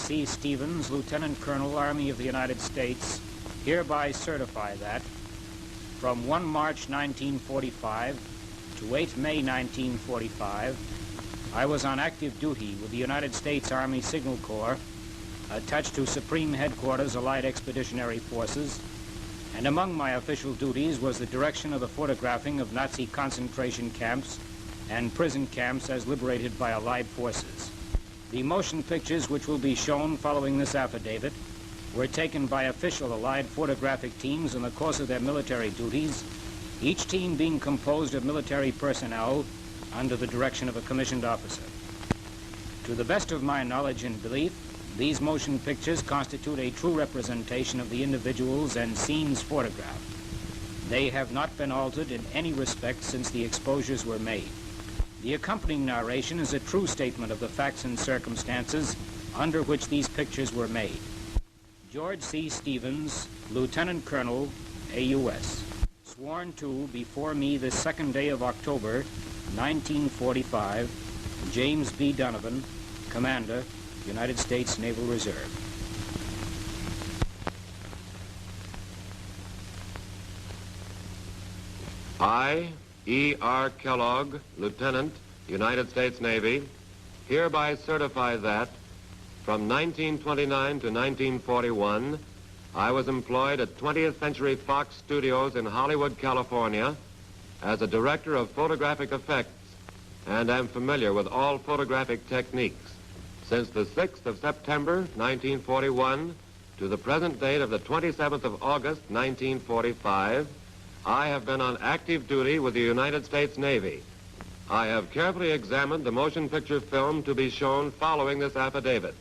C. Stevens, Lieutenant Colonel, Army of the United States, hereby certify that from 1 March 1945 to 8 May 1945, I was on active duty with the United States Army Signal Corps, attached to Supreme Headquarters Allied Expeditionary Forces, and among my official duties was the direction of the photographing of Nazi concentration camps and prison camps as liberated by Allied forces. The motion pictures which will be shown following this affidavit were taken by official Allied photographic teams in the course of their military duties, each team being composed of military personnel under the direction of a commissioned officer. To the best of my knowledge and belief, these motion pictures constitute a true representation of the individuals and scenes photographed. They have not been altered in any respect since the exposures were made. The accompanying narration is a true statement of the facts and circumstances under which these pictures were made. George C. Stevens, Lieutenant Colonel, AUS, sworn to before me this 2nd day of October, 1945, James B. Donovan, Commander, United States Naval Reserve. I, E.R. Kellogg, Lieutenant, United States Navy, hereby certify that from 1929 to 1941, I was employed at 20th Century Fox Studios in Hollywood, California, as a director of photographic effects, and am familiar with all photographic techniques. Since the 6th of September, 1941, to the present date of the 27th of August, 1945, I have been on active duty with the United States Navy. I have carefully examined the motion picture film to be shown following this affidavit,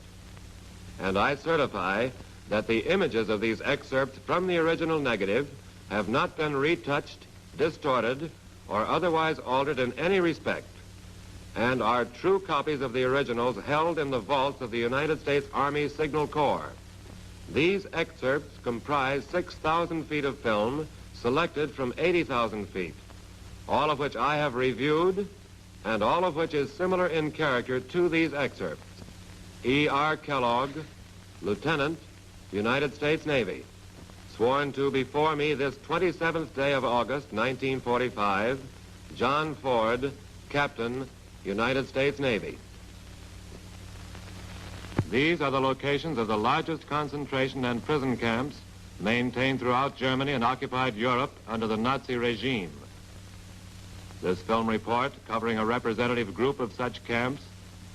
and I certify that the images of these excerpts from the original negative have not been retouched, distorted, or otherwise altered in any respect, and are true copies of the originals held in the vaults of the United States Army Signal Corps. These excerpts comprise 6,000 feet of film selected from 80,000 feet, all of which I have reviewed, and all of which is similar in character to these excerpts. E.R. Kellogg, Lieutenant, United States Navy, sworn to before me this 27th day of August, 1945, John Ford, Captain, United States Navy. These are the locations of the largest concentration and prison camps maintained throughout Germany and occupied Europe under the Nazi regime. This film report, covering a representative group of such camps,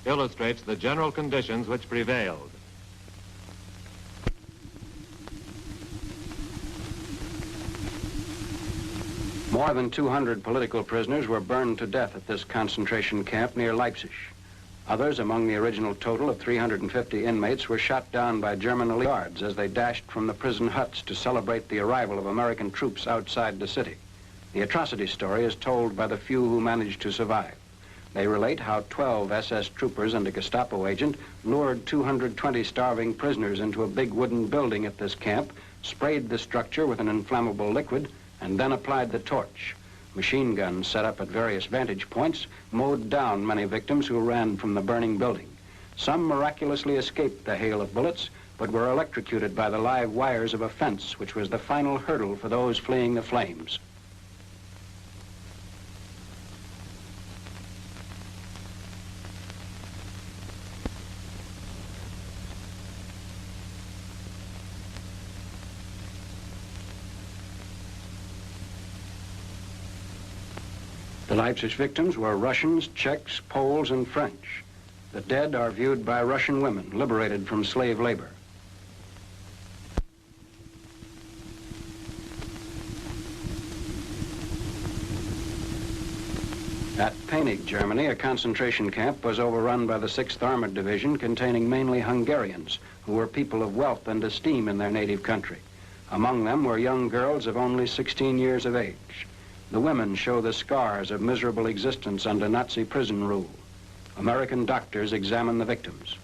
illustrates the general conditions which prevailed. More than 200 political prisoners were burned to death at this concentration camp near Leipzig. Others, among the original total of 350 inmates, were shot down by German guards as they dashed from the prison huts to celebrate the arrival of American troops outside the city. The atrocity story is told by the few who managed to survive. They relate how 12 SS troopers and a Gestapo agent lured 220 starving prisoners into a big wooden building at this camp, sprayed the structure with an inflammable liquid, and then applied the torch. Machine guns set up at various vantage points mowed down many victims who ran from the burning building. Some miraculously escaped the hail of bullets, but were electrocuted by the live wires of a fence, which was the final hurdle for those fleeing the flames. The Leipzig victims were Russians, Czechs, Poles, and French. The dead are viewed by Russian women liberated from slave labor. At Penig, Germany, a concentration camp was overrun by the 6th Armored Division, containing mainly Hungarians, who were people of wealth and esteem in their native country. Among them were young girls of only 16 years of age. The women show the scars of miserable existence under Nazi prison rule. American doctors examine the victims.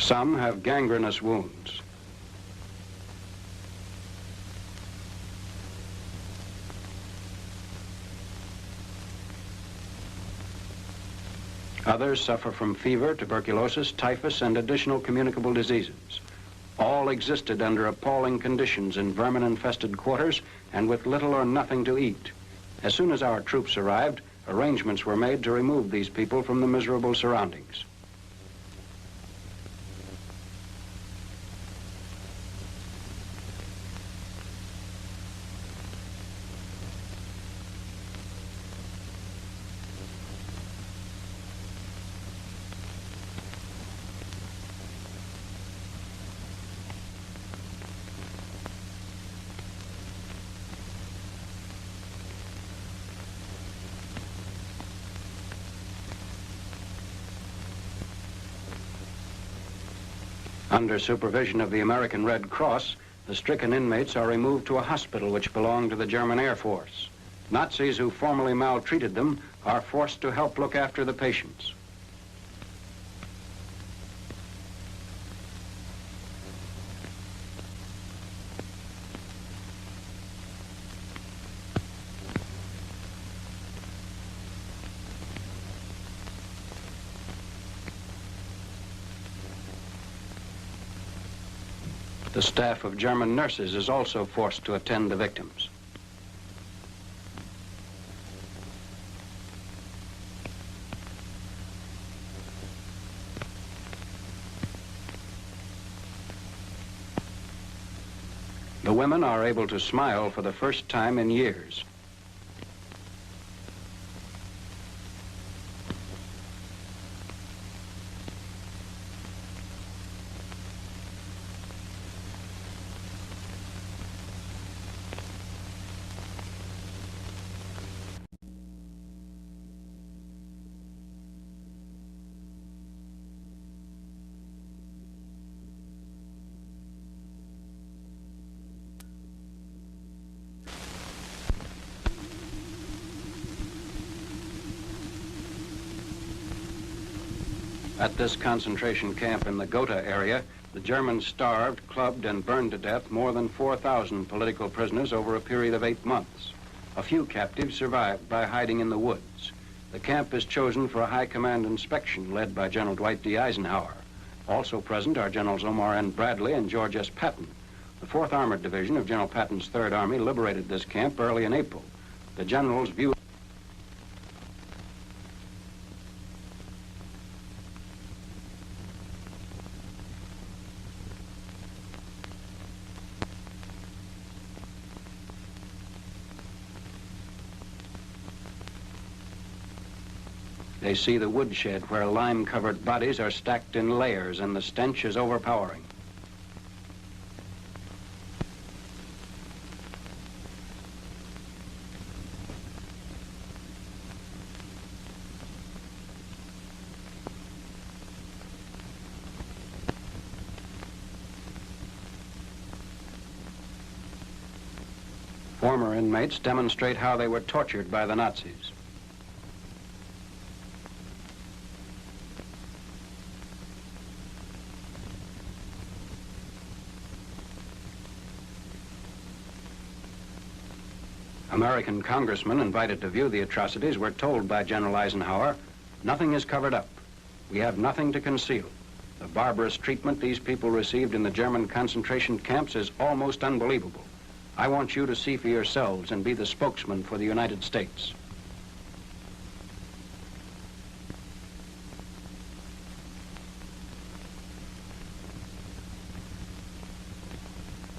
Some have gangrenous wounds. Others suffer from fever, tuberculosis, typhus, and additional communicable diseases. All existed under appalling conditions in vermin-infested quarters and with little or nothing to eat. As soon as our troops arrived, arrangements were made to remove these people from the miserable surroundings. Under supervision of the American Red Cross, the stricken inmates are removed to a hospital which belonged to the German Air Force. Nazis who formerly maltreated them are forced to help look after the patients. The staff of German nurses is also forced to attend the victims. The women are able to smile for the first time in years. At this concentration camp in the Gotha area, the Germans starved, clubbed, and burned to death more than 4,000 political prisoners over a period of 8 months. A few captives survived by hiding in the woods. The camp is chosen for a high command inspection led by General Dwight D. Eisenhower. Also present are Generals Omar N. Bradley and George S. Patton. The 4th Armored Division of General Patton's 3rd Army liberated this camp early in April. The generals viewed They see the woodshed where lime-covered bodies are stacked in layers and the stench is overpowering. Former inmates demonstrate how they were tortured by the Nazis. American congressmen invited to view the atrocities were told by General Eisenhower, "Nothing is covered up. We have nothing to conceal. The barbarous treatment these people received in the German concentration camps is almost unbelievable. I want you to see for yourselves and be the spokesman for the United States."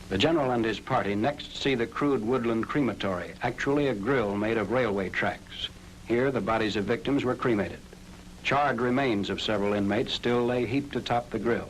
The general and his party next see the crude woodland crematory, actually a grill made of railway tracks. Here, the bodies of victims were cremated. Charred remains of several inmates still lay heaped atop the grill.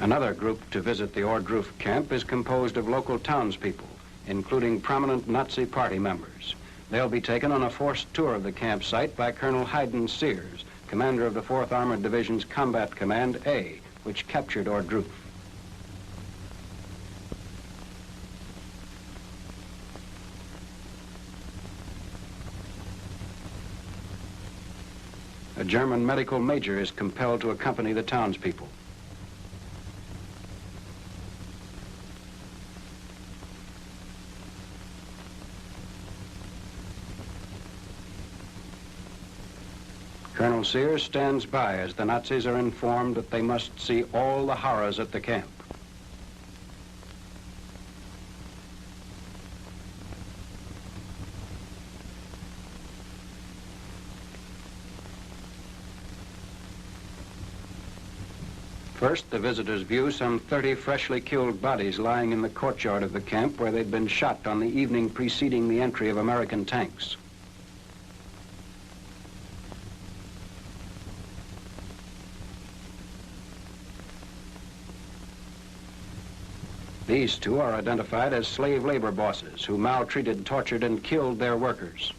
Another group to visit the Ohrdruf camp is composed of local townspeople, including prominent Nazi party members. They'll be taken on a forced tour of the campsite by Colonel Haydn Sears, commander of the 4th Armored Division's Combat Command A, which captured Ordruf. A German medical major is compelled to accompany the townspeople. Colonel Sears stands by as the Nazis are informed that they must see all the horrors at the camp. First, the visitors view some 30 freshly killed bodies lying in the courtyard of the camp where they'd been shot on the evening preceding the entry of American tanks. These two are identified as slave labor bosses who maltreated, tortured, and killed their workers.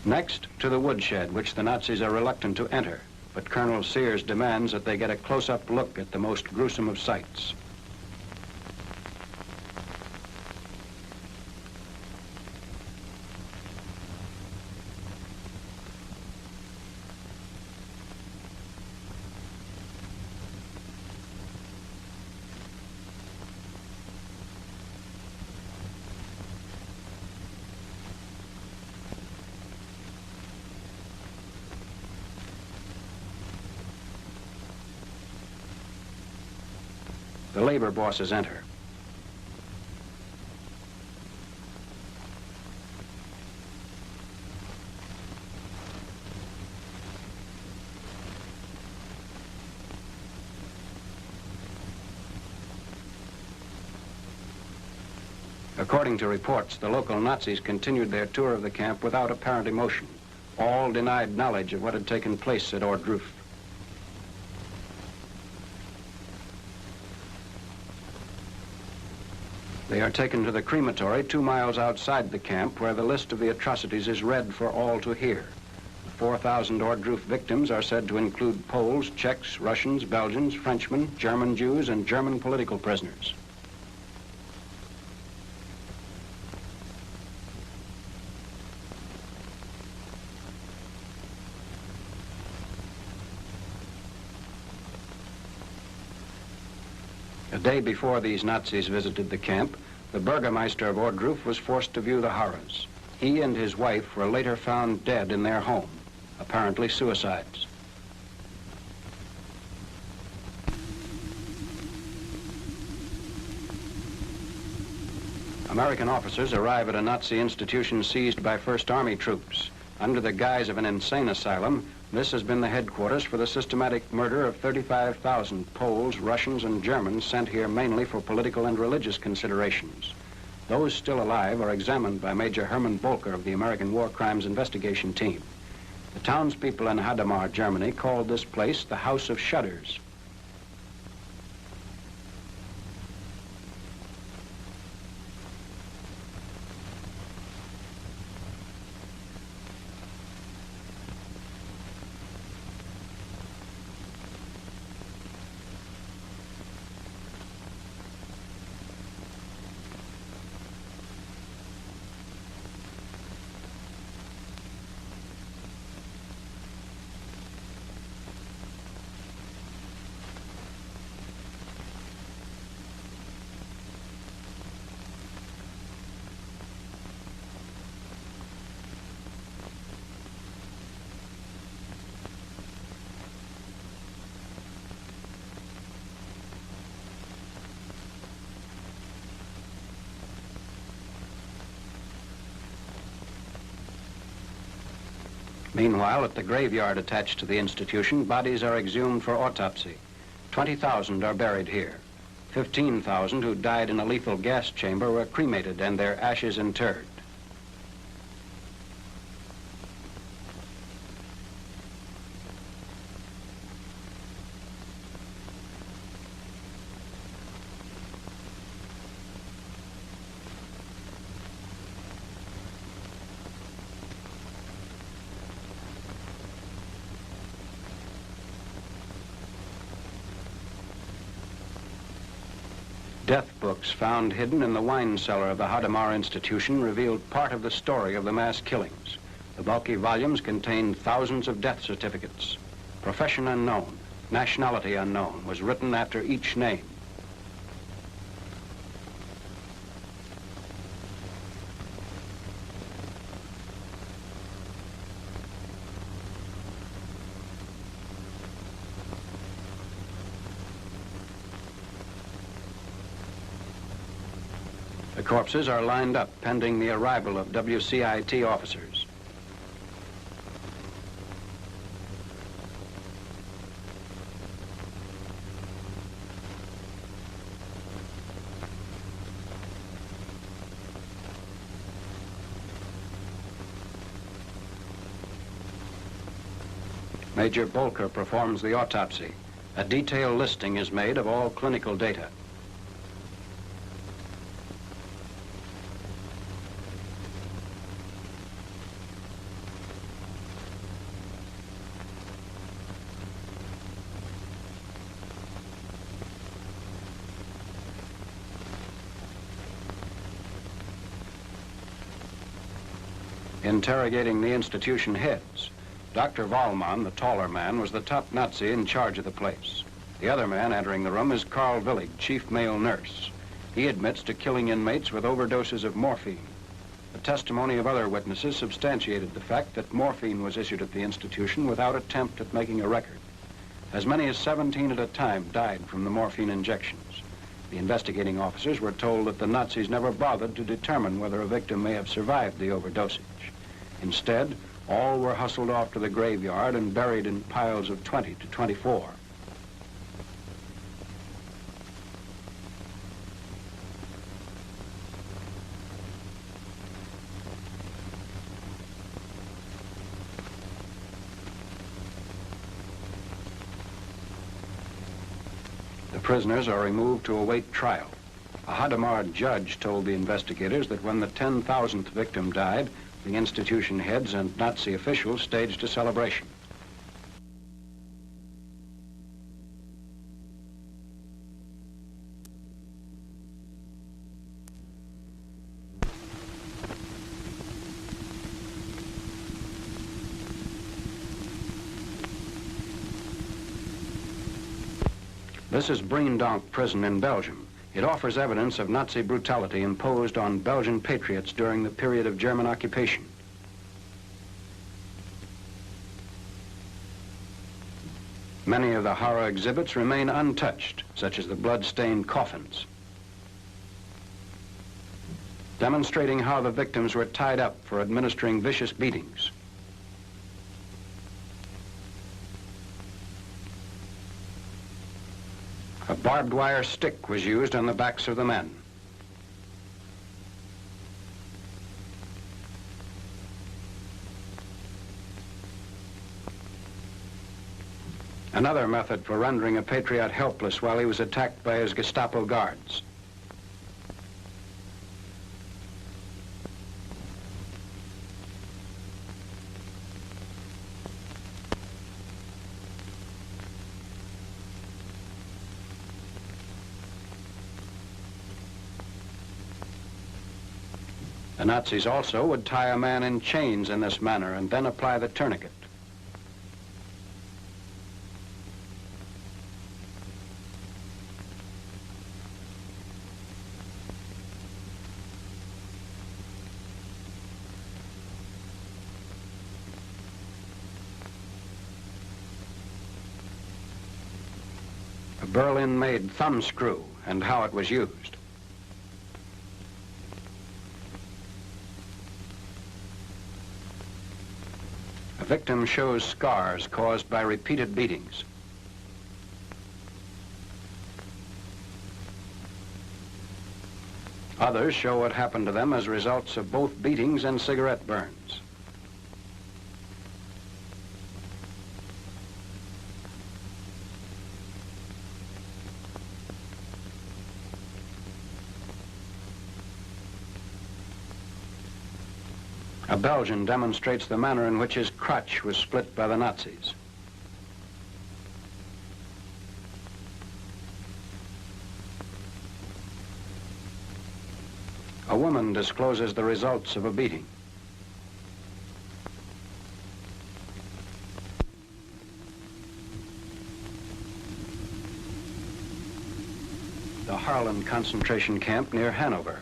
Next, to the woodshed, which the Nazis are reluctant to enter, but Colonel Sears demands that they get a close-up look at the most gruesome of sights. The labor bosses enter. According to reports, the local Nazis continued their tour of the camp without apparent emotion. All denied knowledge of what had taken place at Ordruf. They are taken to the crematory 2 miles outside the camp, where the list of the atrocities is read for all to hear. The 4,000 Ordruf victims are said to include Poles, Czechs, Russians, Belgians, Frenchmen, German Jews, and German political prisoners. A day before these Nazis visited the camp, the Burgermeister of Ordruf was forced to view the horrors. He and his wife were later found dead in their home, apparently suicides. American officers arrive at a Nazi institution seized by First Army troops. Under the guise of an insane asylum, this has been the headquarters for the systematic murder of 35,000 Poles, Russians, and Germans sent here mainly for political and religious considerations. Those still alive are examined by Major Hermann Volker of the American War Crimes Investigation Team. The townspeople in Hadamar, Germany, called this place the House of Shudders. Meanwhile, at the graveyard attached to the institution, bodies are exhumed for autopsy. 20,000 are buried here. 15,000 who died in a lethal gas chamber were cremated and their ashes interred. Death books found hidden in the wine cellar of the Hadamar institution revealed part of the story of the mass killings. The bulky volumes contained thousands of death certificates. Profession unknown, nationality unknown was written after each name. The corpses are lined up pending the arrival of WCIT officers. Major Bolker performs the autopsy. A detailed listing is made of all clinical data. Interrogating the institution heads, Dr. Wallmann, the taller man, was the top Nazi in charge of the place. The other man entering the room is Karl Willig, chief male nurse. He admits to killing inmates with overdoses of morphine. The testimony of other witnesses substantiated the fact that morphine was issued at the institution without attempt at making a record. As many as 17 at a time died from the morphine injections. The investigating officers were told that the Nazis never bothered to determine whether a victim may have survived the overdosage. Instead, all were hustled off to the graveyard and buried in piles of 20 to 24. The prisoners are removed to await trial. A Hadamar judge told the investigators that when the 10,000th victim died, the institution heads and Nazi officials staged a celebration. This is Breendonk prison in Belgium. It offers evidence of Nazi brutality imposed on Belgian patriots during the period of German occupation. Many of the horror exhibits remain untouched, such as the blood-stained coffins, demonstrating how the victims were tied up for administering vicious beatings. A barbed wire stick was used on the backs of the men. Another method for rendering a patriot helpless while he was attacked by his Gestapo guards. The Nazis also would tie a man in chains in this manner and then apply the tourniquet. A Berlin-made thumb screw and how it was used. The victim shows scars caused by repeated beatings. Others show what happened to them as results of both beatings and cigarette burns. A Belgian demonstrates the manner in which his crotch was split by the Nazis. woman discloses the results of a beating. The Harlan concentration camp near Hanover.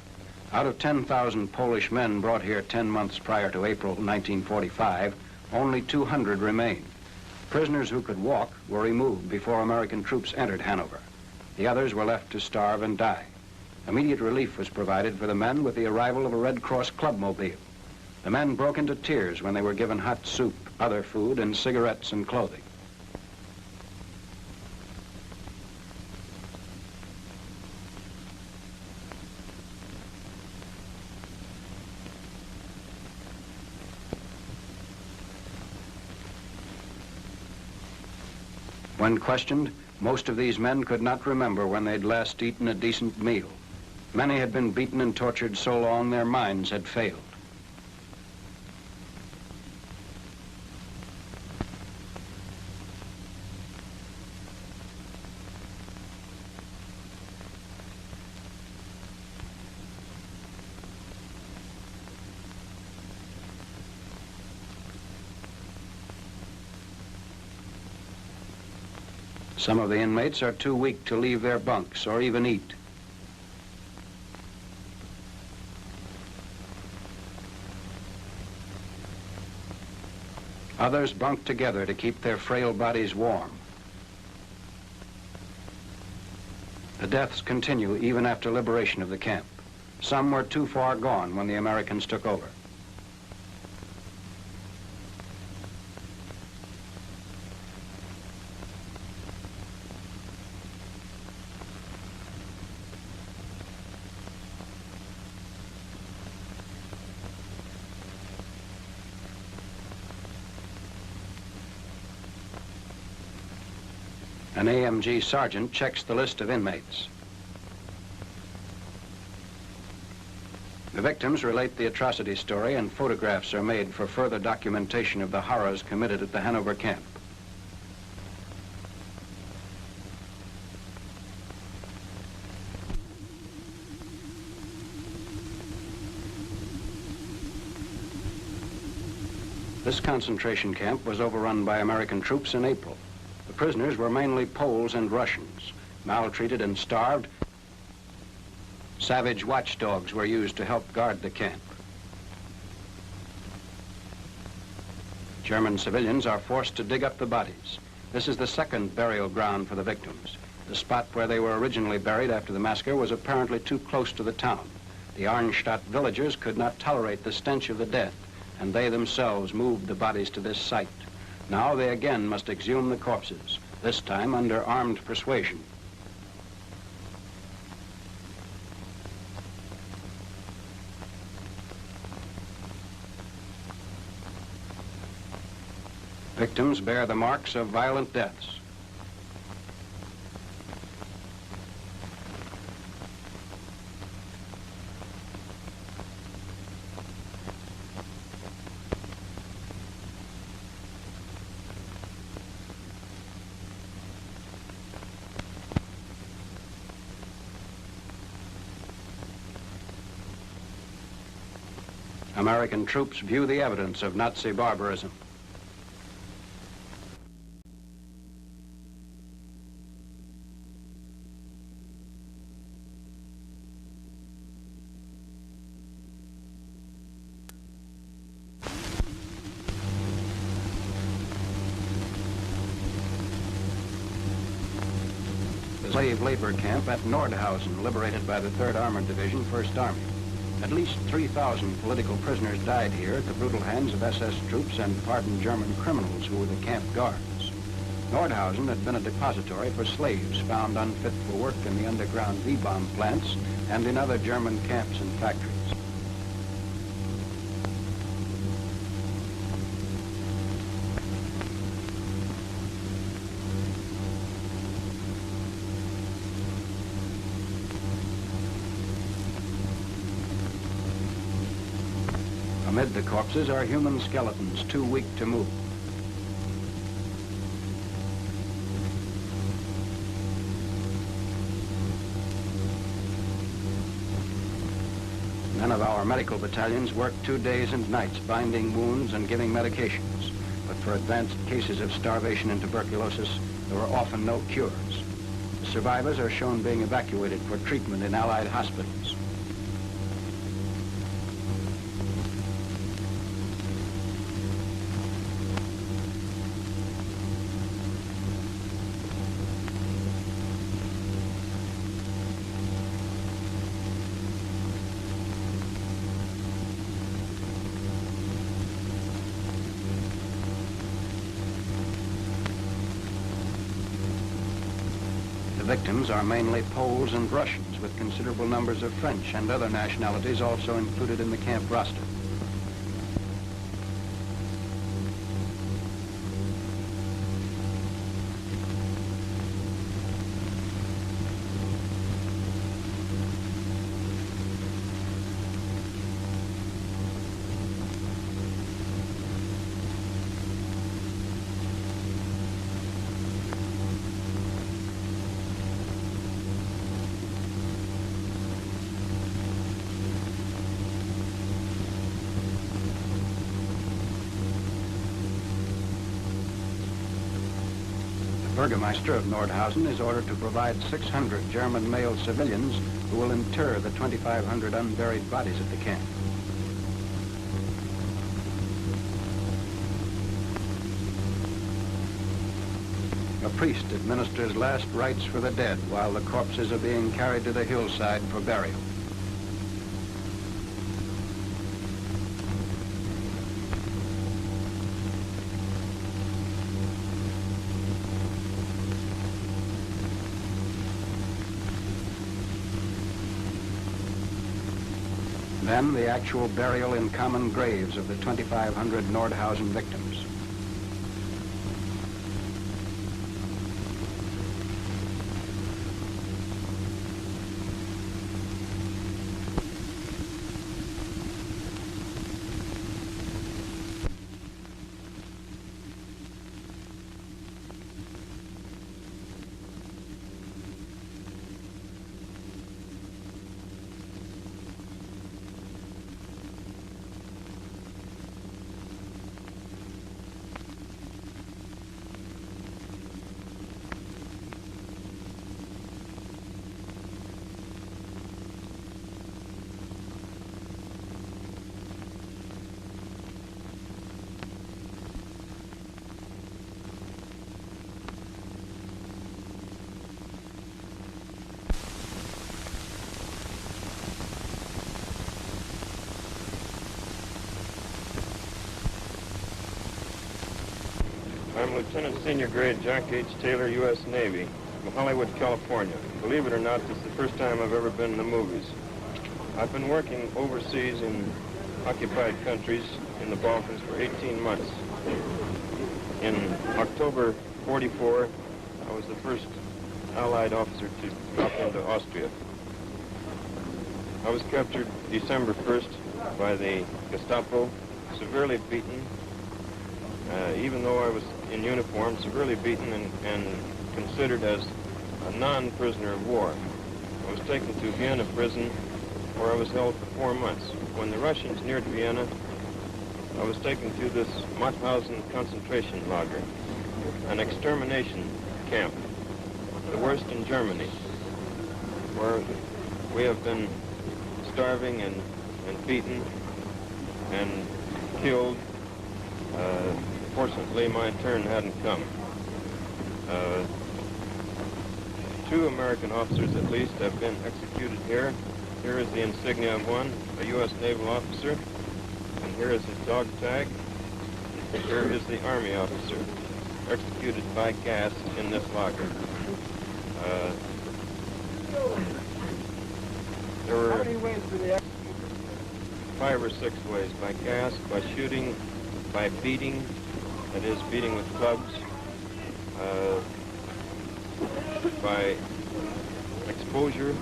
Out of 10,000 Polish men brought here 10 months prior to April 1945, only 200 remained. Prisoners who could walk were removed before American troops entered Hanover. The others were left to starve and die. Immediate relief was provided for the men with the arrival of a Red Cross clubmobile. The men broke into tears when they were given hot soup, other food, and cigarettes and clothing. When questioned, most of these men could not remember when they'd last eaten a decent meal. Many had been beaten and tortured so long their minds had failed. Some of the inmates are too weak to leave their bunks or even eat. Others bunk together to keep their frail bodies warm. The deaths continue even after liberation of the camp. Some were too far gone when the Americans took over. An AMG sergeant checks the list of inmates. The victims relate the atrocity story, and photographs are made for further documentation of the horrors committed at the Hanover camp. This concentration camp was overrun by American troops in April. The prisoners were mainly Poles and Russians, maltreated and starved. Savage watchdogs were used to help guard the camp. German civilians are forced to dig up the bodies. This is the second burial ground for the victims. The spot where they were originally buried after the massacre was apparently too close to the town. The Arnstadt villagers could not tolerate the stench of the dead, and they themselves moved the bodies to this site. Now they again must exhume the corpses, this time under armed persuasion. Victims bear the marks of violent deaths. American troops view the evidence of Nazi barbarism. The slave labor camp at Nordhausen, liberated by the 3rd Armored Division, 1st Army. At least 3,000 political prisoners died here at the brutal hands of SS troops and pardoned German criminals who were the camp guards. Nordhausen had been a depository for slaves found unfit for work in the underground V-bomb plants and in other German camps and factories. Amid the corpses are human skeletons too weak to move. None of medical battalions worked 2 days and nights binding wounds and giving medications. But for advanced cases of starvation and tuberculosis, there were often no cures. The survivors are shown being evacuated for treatment in Allied hospitals. The victims are mainly Poles and Russians, with considerable numbers of French and other nationalities also included in the camp roster. Burgomaster of Nordhausen is ordered to provide 600 German male civilians who will inter the 2,500 unburied bodies at the camp. A priest administers last rites for the dead while the corpses are being carried to the hillside for burial. Then the actual burial in common graves of the 2,500 Nordhausen victims. I'm Lieutenant Senior Grade Jack H. Taylor, U.S. Navy, from Hollywood, California. Believe it or not, this is the first time I've ever been in the movies. I've been working overseas in occupied countries in the Balkans for 18 months. In October 44, I was the first Allied officer to drop into Austria. I was captured December 1st by the Gestapo, severely beaten, even though I was in uniform, severely beaten and considered as a non-prisoner of war. I was taken to Vienna prison, where I was held for 4 months. When the Russians neared Vienna, I was taken to this Mauthausen concentration lager, an extermination camp, the worst in Germany, where we have been starving and beaten and killed. Fortunately, my turn hadn't come. 2 American officers, at least, have been executed here. Here is the insignia of one, a U.S. naval officer, and here is his dog tag. Here is the Army officer, executed by gas in this locker. There were 5 or 6 ways: by gas, by shooting, by beating, that is, beating with clubs, by exposure,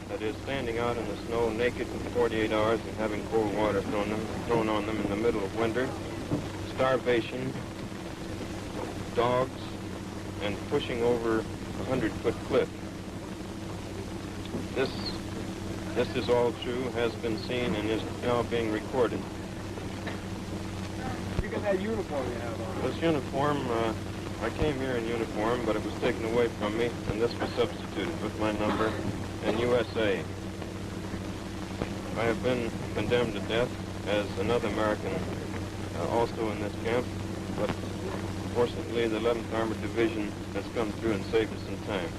that is, standing out in the snow naked for 48 hours and having cold water thrown on them in the middle of winter, starvation, dogs, and pushing over a 100-foot cliff. This This is all true, has been seen, and is now being recorded. Look at that uniform you have on. This uniform, I came here in uniform, but it was taken away from me, and this was substituted with my number in USA. I have been condemned to death as another American also in this camp, but fortunately the 11th Armored Division has come through and saved us in time.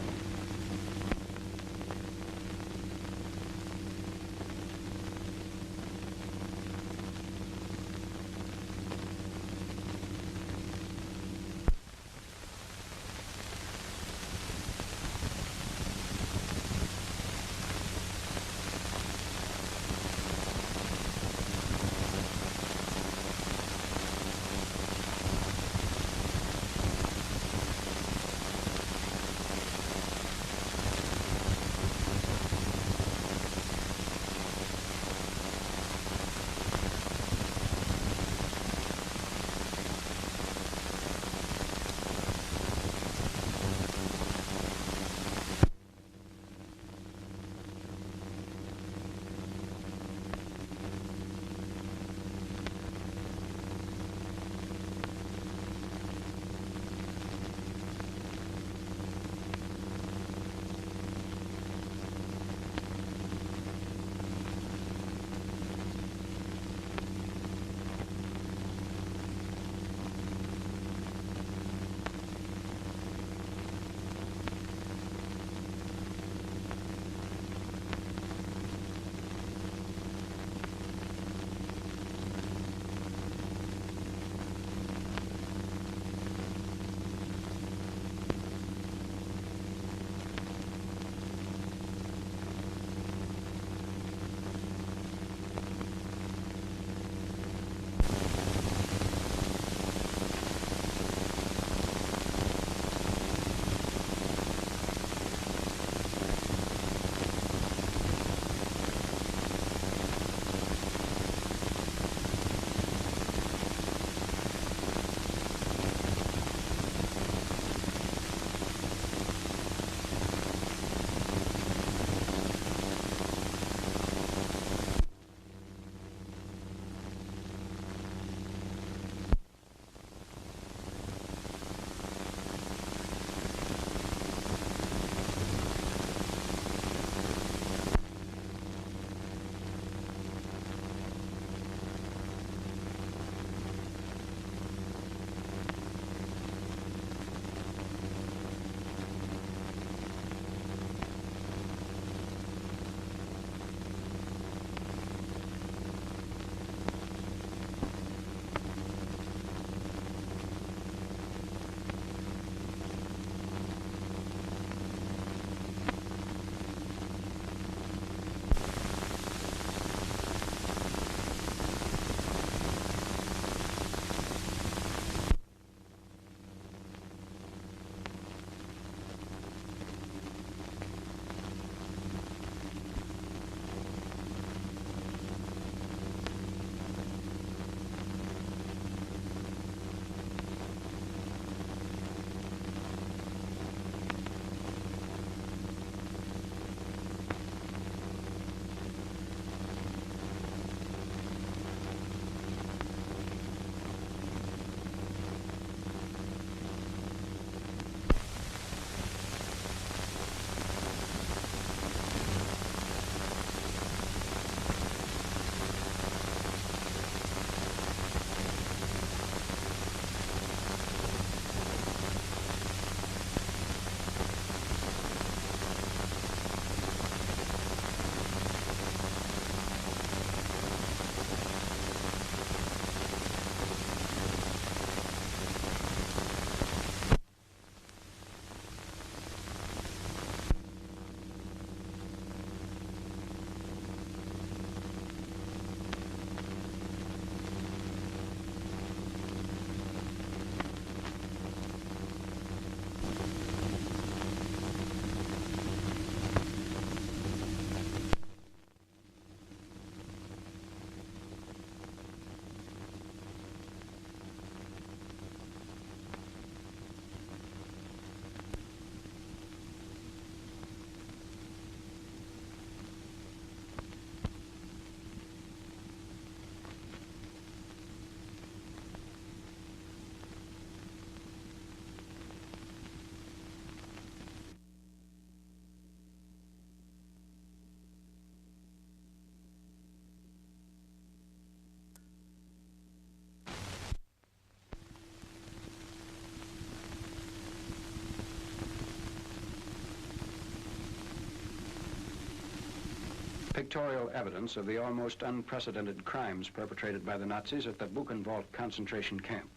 pictorial evidence of the almost unprecedented crimes perpetrated by the Nazis at the Buchenwald concentration camp.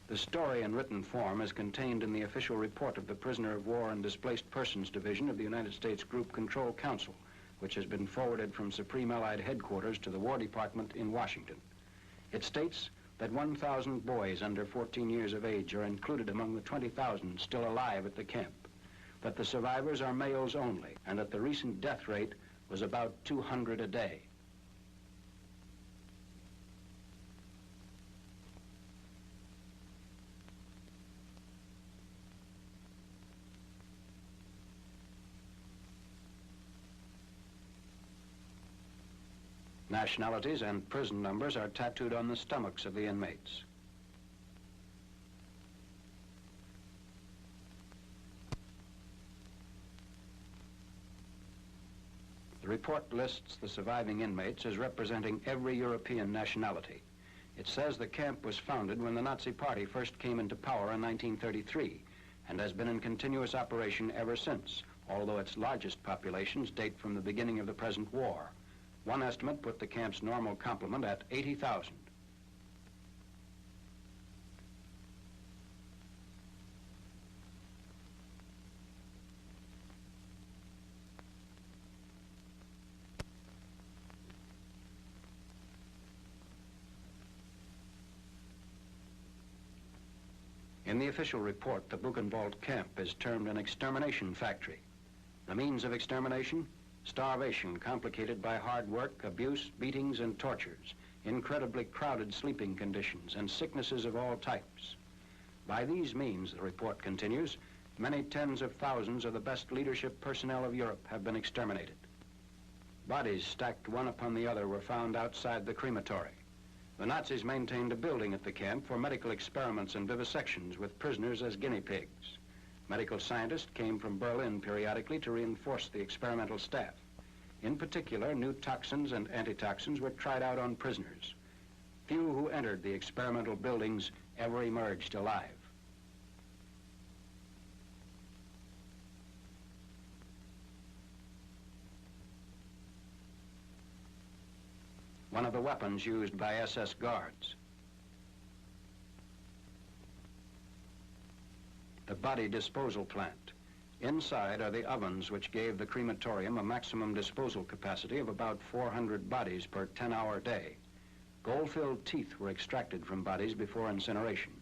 The story in written form is contained in the official report of the Prisoner of War and Displaced Persons Division of the United States Group Control Council, which has been forwarded from Supreme Allied Headquarters to the War Department in Washington. It states that 1,000 boys under 14 years of age are included among the 20,000 still alive at the camp, that the survivors are males only, and that the recent death rate was about 200 a day. Nationalities and prison numbers are tattooed on the stomachs of the inmates. The report lists the surviving inmates as representing every European nationality. It says the camp was founded when the Nazi Party first came into power in 1933 and has been in continuous operation ever since, although its largest populations date from the beginning of the present war. One estimate put the camp's normal complement at 80,000. In the official report, the Buchenwald camp is termed an extermination factory. The means of extermination? Starvation complicated by hard work, abuse, beatings, and tortures, incredibly crowded sleeping conditions, and sicknesses of all types. By these means, the report continues, many tens of thousands of the best leadership personnel of Europe have been exterminated. Bodies stacked one upon the other were found outside the crematory. The Nazis maintained a building at the camp for medical experiments and vivisections with prisoners as guinea pigs. Medical scientists came from Berlin periodically to reinforce the experimental staff. In particular, new toxins and antitoxins were tried out on prisoners. Few who entered the experimental buildings ever emerged alive. One of the weapons used by SS guards. The body disposal plant. Inside are the ovens which gave the crematorium a maximum disposal capacity of about 400 bodies per 10-hour day. Gold-filled teeth were extracted from bodies before incineration.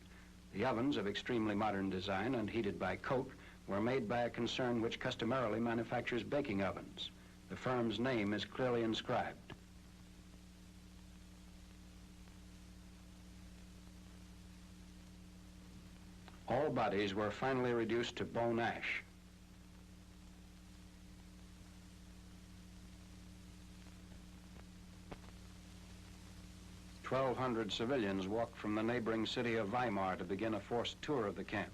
The ovens, of extremely modern design and heated by coke, were made by a concern which customarily manufactures baking ovens. The firm's name is clearly inscribed. All bodies were finally reduced to bone ash. "1,200 civilians walked from the neighboring city of Weimar to begin a forced tour of the camp.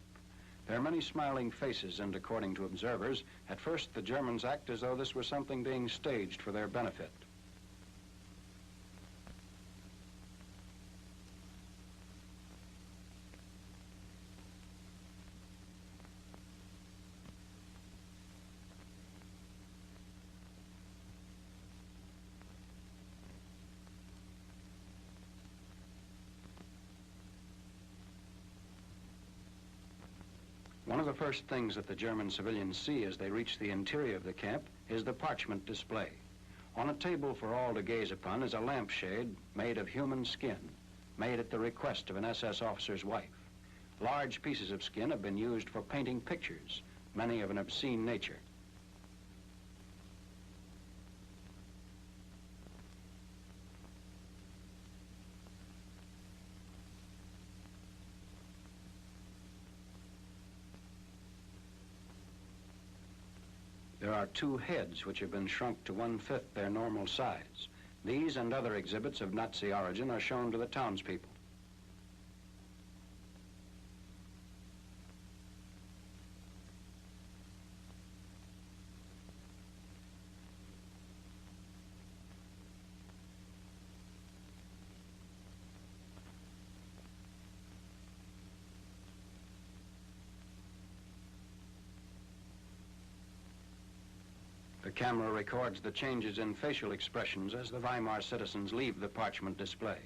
There are many smiling faces, and according to observers, at first the Germans act as though this were something being staged for their benefit. One of the first things that the German civilians see as they reach the interior of the camp is the parchment display. On a table for all to gaze upon is a lampshade made of human skin, made at the request of an SS officer's wife. Large pieces of skin have been used for painting pictures, many of an obscene nature. There are 2 heads which have been shrunk to 1/5 their normal size. These and other exhibits of Nazi origin are shown to the townspeople. The camera records the changes in facial expressions as the Weimar citizens leave the parchment display.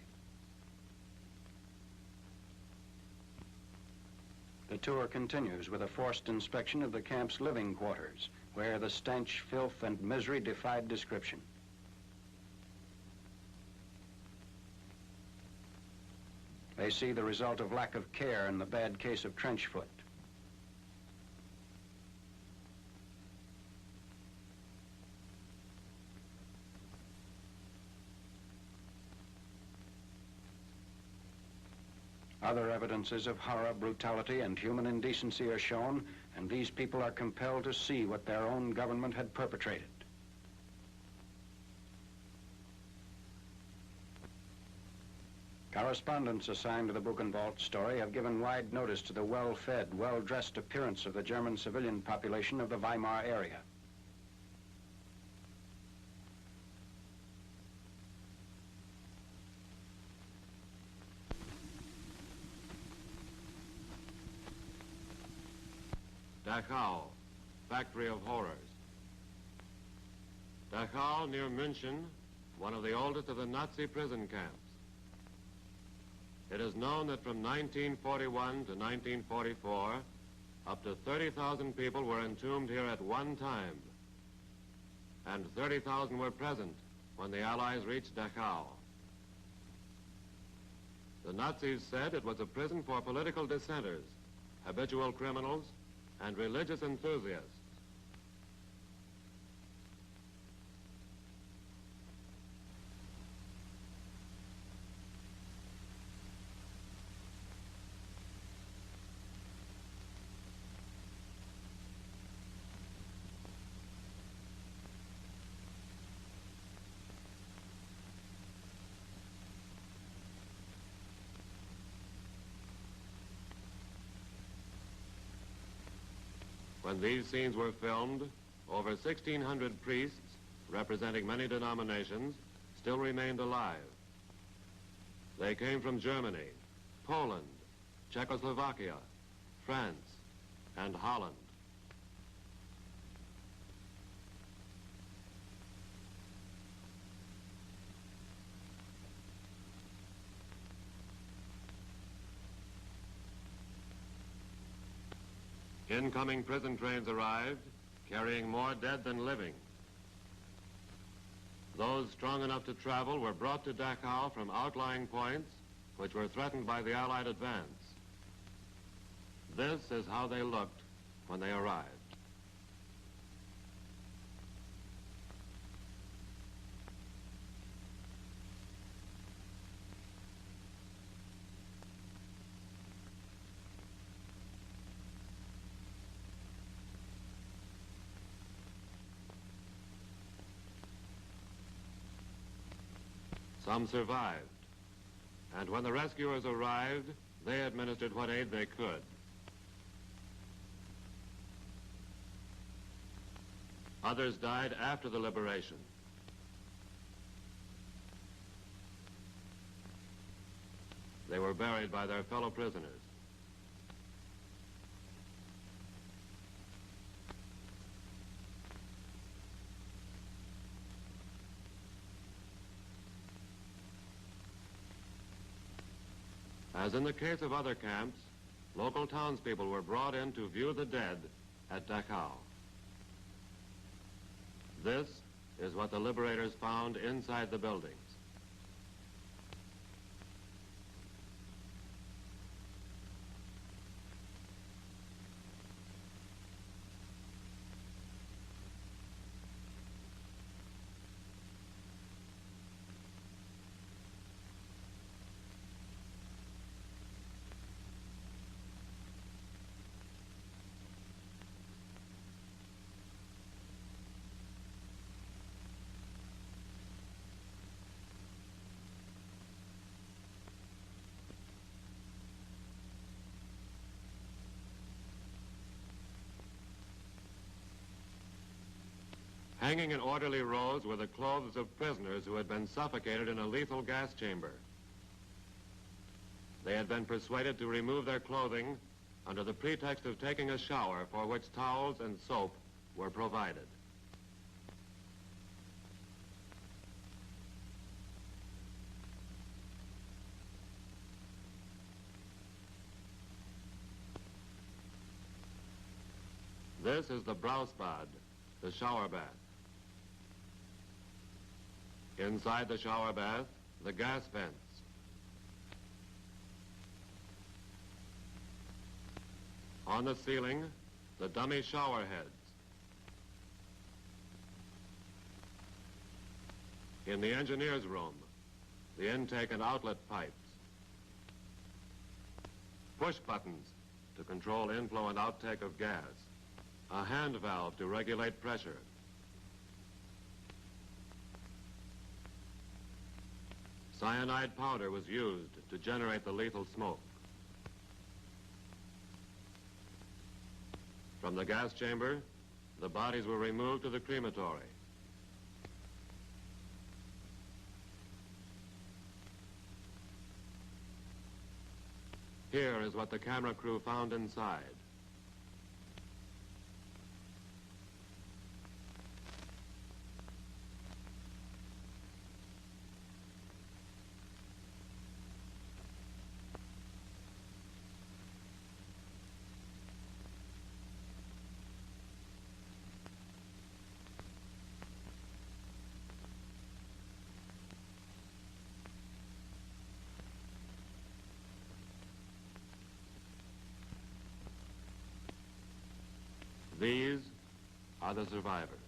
The tour continues with a forced inspection of the camp's living quarters, where the stench, filth, and misery defied description. They see the result of lack of care in the bad case of trench foot. Other evidences of horror, brutality, and human indecency are shown, and these people are compelled to see what their own government had perpetrated. Correspondents assigned to the Buchenwald story have given wide notice to the well-fed, well-dressed appearance of the German civilian population of the Weimar area. Dachau, factory of horrors. Dachau, near München, one of the oldest of the Nazi prison camps. It is known that from 1941 to 1944, up to 30,000 people were entombed here at one time, and 30,000 were present when the Allies reached Dachau. The Nazis said it was a prison for political dissenters, habitual criminals, and religious enthusiasts. When these scenes were filmed, over 1,600 priests, representing many denominations, still remained alive. They came from Germany, Poland, Czechoslovakia, France, and Holland. Incoming prison trains arrived, carrying more dead than living. Those strong enough to travel were brought to Dachau from outlying points which were threatened by the Allied advance. This is how they looked when they arrived. Some survived, and when the rescuers arrived, they administered what aid they could. Others died after the liberation. They were buried by their fellow prisoners. As in the case of other camps, local townspeople were brought in to view the dead at Dachau. This is what the liberators found inside the buildings. Hanging in orderly rows were the clothes of prisoners who had been suffocated in a lethal gas chamber. They had been persuaded to remove their clothing under the pretext of taking a shower, for which towels and soap were provided. This is the Brausbad, the shower bath. Inside the shower bath, the gas vents. On the ceiling, the dummy shower heads. In the engineer's room, the intake and outlet pipes. Push buttons to control inflow and outtake of gas. A hand valve to regulate pressure. Cyanide powder was used to generate the lethal smoke. From the gas chamber, the bodies were removed to the crematory. Here is what the camera crew found inside. These are the survivors.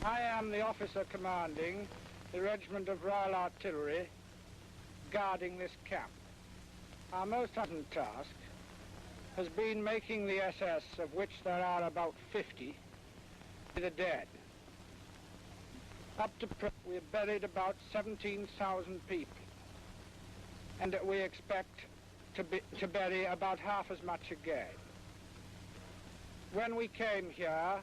I am the officer commanding the Regiment of Royal Artillery guarding this camp. Our most important task has been making the SS, of which there are about 50, the dead. Up to present, we have buried about 17,000 people, and we expect to bury about half as much again. When we came here,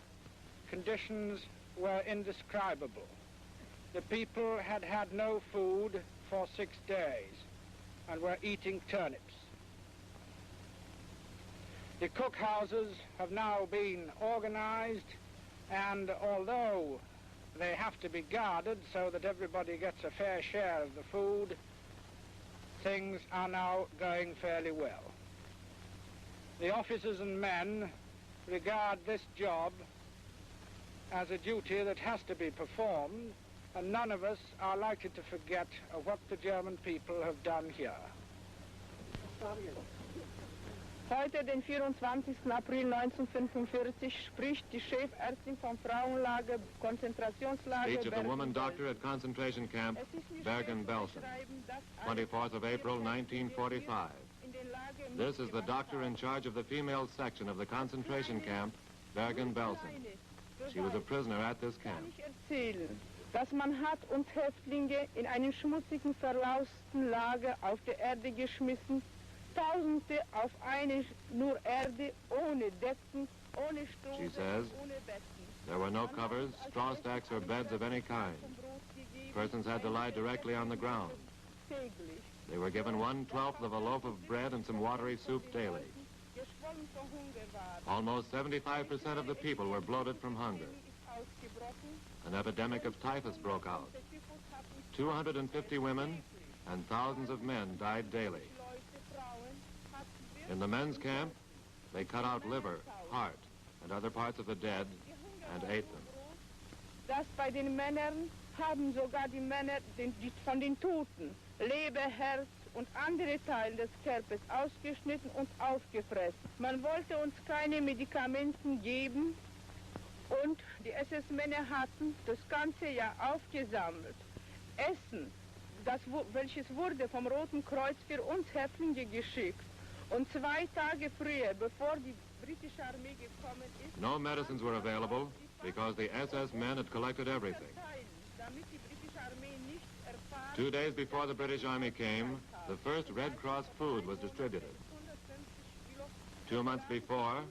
conditions were indescribable. The people had had no food for 6 days and were eating turnips. The cookhouses have now been organized, and although they have to be guarded so that everybody gets a fair share of the food, things are now going fairly well. The officers and men regard this job as a duty that has to be performed, and none of us are likely to forget what the German people have done here. Heute, den 24. April 1945, spricht die Chefärztin vom Frauenlager, Konzentrationslager Speech of the woman doctor at concentration camp Bergen-Belsen, 24th of April 1945. This is the doctor in charge of the female section of the concentration camp Bergen-Belsen. She was a prisoner at this camp. Dass man hat uns Häftlinge in einen schmutzigen, verlausten Lager auf der Erde geschmissen, Tausende auf eine nur Erde, ohne Decken, ohne She Stube, says, ohne Betten. there were no covers, straw stacks, or beds of any kind. Persons had to lie directly on the ground. They were given 1/12 of a loaf of bread and some watery soup daily. Almost 75% of the people were bloated from hunger. An epidemic of typhus broke out. 250 women and thousands of men died daily. In the men's camp, they cut out liver, heart, and other parts of the dead and ate them. Das bei den Männern haben sogar die Männer von den Toten Leber, Herz und andere Teile des Körpers ausgeschnitten und aufgefressen. Man wollte uns keine Medikamente geben und die SS-Männer hatten das ganze Jahr aufgesammelt. Essen, welches wurde vom Roten Kreuz für uns Häftlinge geschickt. Und 2 Tage früher, bevor die britische Armee gekommen ist... No medicines were available because the SS men had collected everything. 2 days before the British Army came, the first Red Cross food was distributed. 2 months before,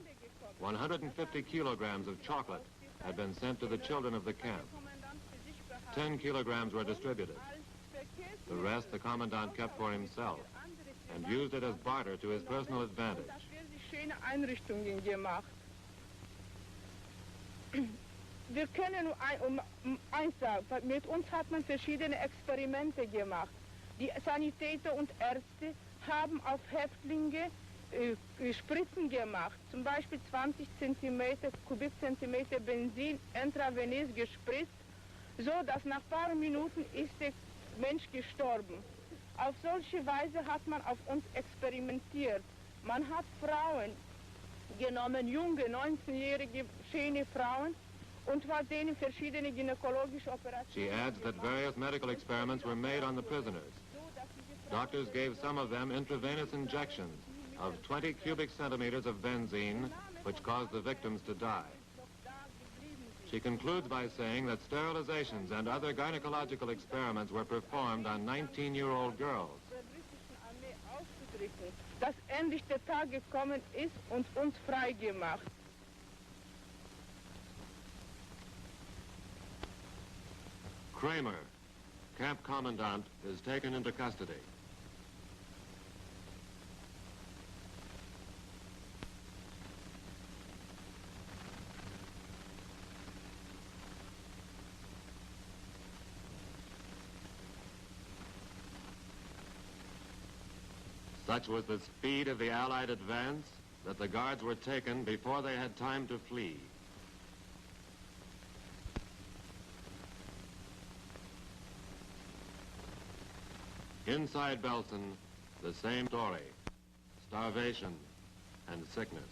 150 kilograms of chocolate had been sent to the children of the camp. 10 kilograms were distributed. The rest the commandant kept for himself and used it as barter to his personal advantage. Wir können nur eins sagen, mit uns hat man verschiedene Experimente gemacht. Die Sanitäter und Ärzte haben auf Häftlinge Spritzen gemacht, zum Beispiel 20 Kubikzentimeter Benzin intravenös gespritzt, so dass nach ein paar Minuten ist der Mensch gestorben. Auf solche Weise hat man auf uns experimentiert. Man hat Frauen genommen, junge, 19-jährige, schöne Frauen, und war denen verschiedene gynäkologische Operationen. She adds that various medical experiments were made on the prisoners. Doctors gave some of them intravenous injections of 20 cubic centimeters of benzene, which caused the victims to die. She concludes by saying that sterilizations and other gynecological experiments were performed on 19-year-old girls. Dass endlich der Tag gekommen ist und uns frei gemacht. Kramer, camp commandant, is taken into custody. Such was the speed of the Allied advance that the guards were taken before they had time to flee. Inside Belsen, the same story: starvation and sickness.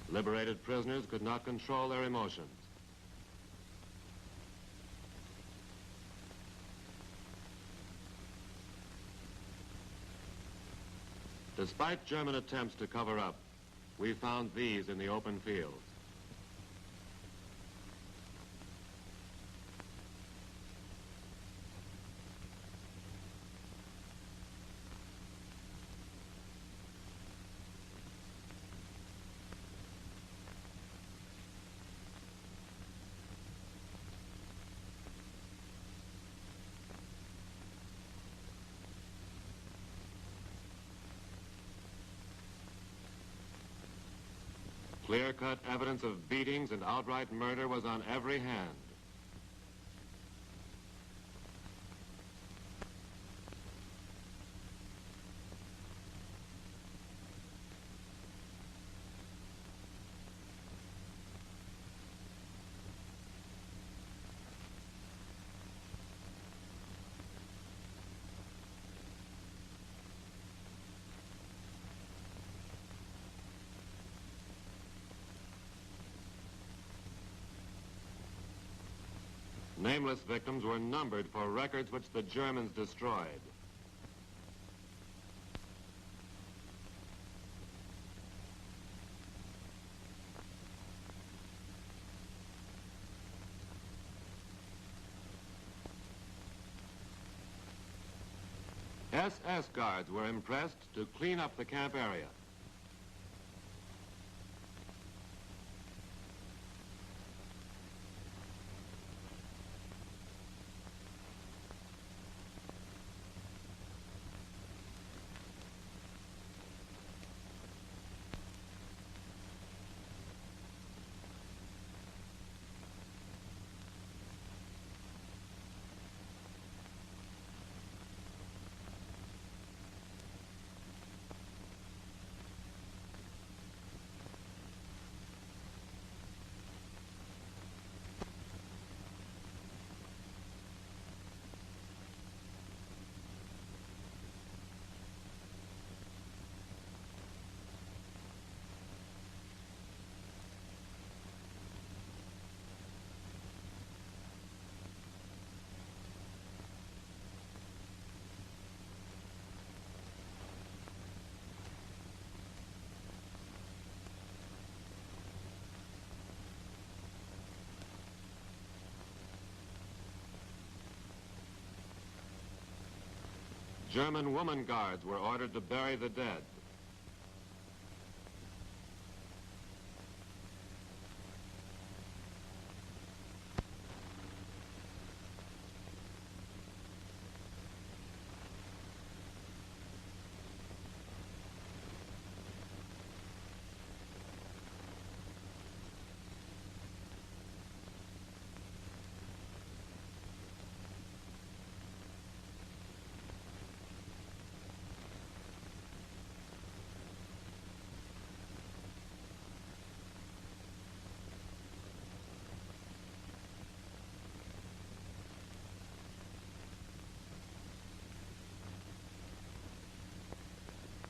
Liberated prisoners could not control their emotions. Despite German attempts to cover up, we found these in the open fields. Clear-cut evidence of beatings and outright murder was on every hand. Nameless victims were numbered for records which the Germans destroyed. SS guards were impressed to clean up the camp area. German woman guards were ordered to bury the dead.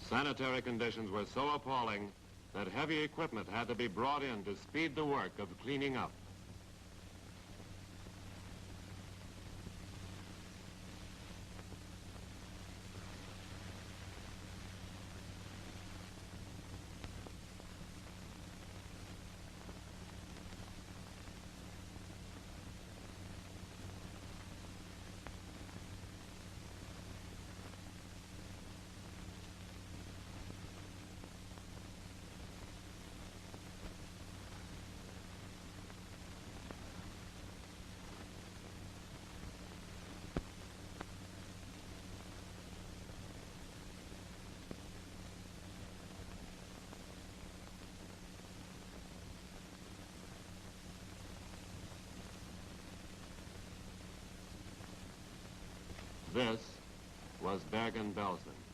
Sanitary conditions were so appalling that heavy equipment had to be brought in to speed the work of cleaning up. This was Bergen-Belsen.